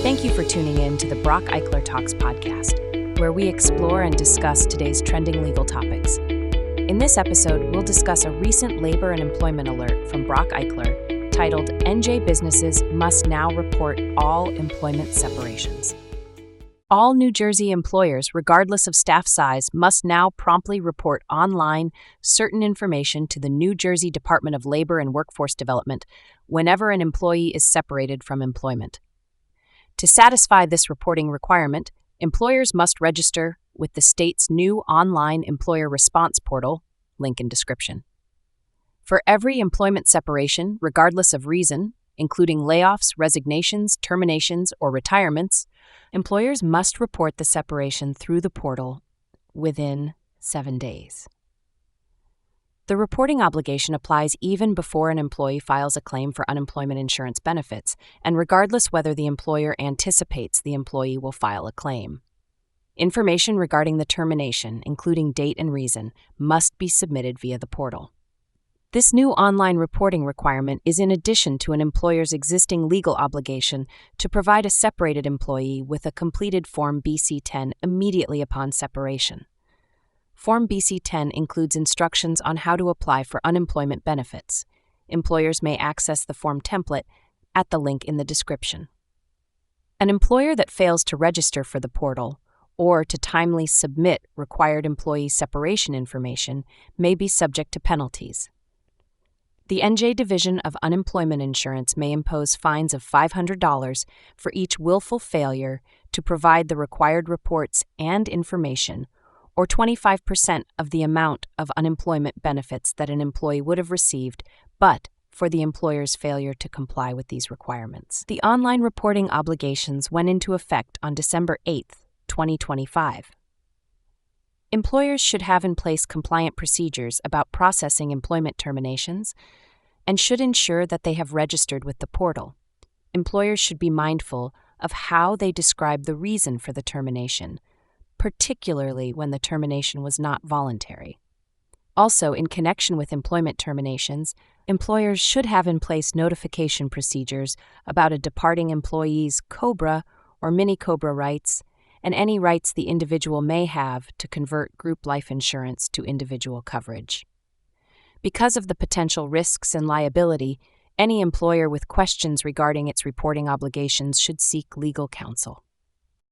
Thank you for tuning in to the Brach Eichler Talks podcast, where we explore and discuss today's trending legal topics. In this episode, we'll discuss a recent labor and employment alert from Brach Eichler titled, "NJ Businesses Must Now Report All Employment Separations." All New Jersey employers, regardless of staff size, must now promptly report online certain information to the New Jersey Department of Labor and Workforce Development whenever an employee is separated from employment. To satisfy this reporting requirement, employers must register with the state's new online employer response portal, link in description. For every employment separation, regardless of reason, including layoffs, resignations, terminations, or retirements, employers must report the separation through the portal within 7 days. The reporting obligation applies even before an employee files a claim for unemployment insurance benefits, and regardless whether the employer anticipates the employee will file a claim. Information regarding the termination, including date and reason, must be submitted via the portal. This new online reporting requirement is in addition to an employer's existing legal obligation to provide a separated employee with a completed Form BC-10 immediately upon separation. Form BC-10 includes instructions on how to apply for unemployment benefits. Employers may access the form template at the link in the description. An employer that fails to register for the portal or to timely submit required employee separation information may be subject to penalties. The NJ Division of Unemployment Insurance may impose fines of $500 for each willful failure to provide the required reports and information, or 25% of the amount of unemployment benefits that an employee would have received, but for the employer's failure to comply with these requirements. The online reporting obligations went into effect on December 8, 2025. Employers should have in place compliant procedures about processing employment terminations and should ensure that they have registered with the portal. Employers should be mindful of how they describe the reason for the termination, particularly when the termination was not voluntary. Also, in connection with employment terminations, employers should have in place notification procedures about a departing employee's COBRA or Mini-COBRA rights and any rights the individual may have to convert group life insurance to individual coverage. Because of the potential risks and liability, any employer with questions regarding its reporting obligations should seek legal counsel.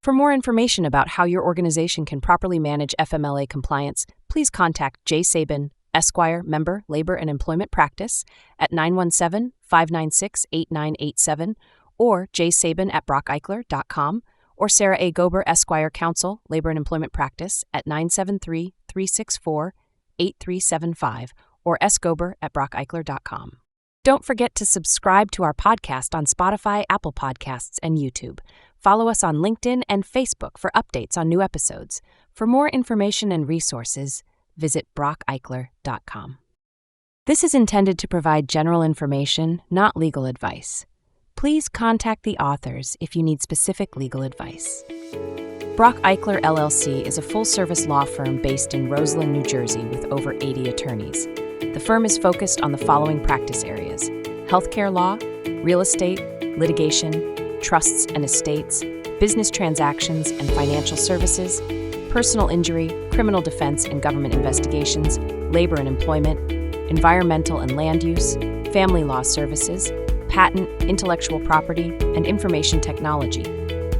For more information about how your organization can properly manage FMLA compliance, please contact J. Sabin, Esquire, Member, Labor and Employment Practice at 917-596-8987 or jsabin@bracheichler.com or Sarah A. Gober, Esquire, Counsel, Labor and Employment Practice at 973-364-8375 or sgober@bracheichler.com. Don't forget to subscribe to our podcast on Spotify, Apple Podcasts, and YouTube. Follow us on LinkedIn and Facebook for updates on new episodes. For more information and resources, visit bracheichler.com. This is intended to provide general information, not legal advice. Please contact the authors if you need specific legal advice. Brach Eichler LLC is a full-service law firm based in Roseland, New Jersey with over 80 attorneys. The firm is focused on the following practice areas: healthcare law, real estate, litigation, trusts and estates, business transactions and financial services, personal injury, criminal defense and government investigations, labor and employment, environmental and land use, family law services, patent, intellectual property, and information technology,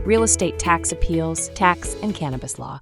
real estate tax appeals, tax and cannabis law.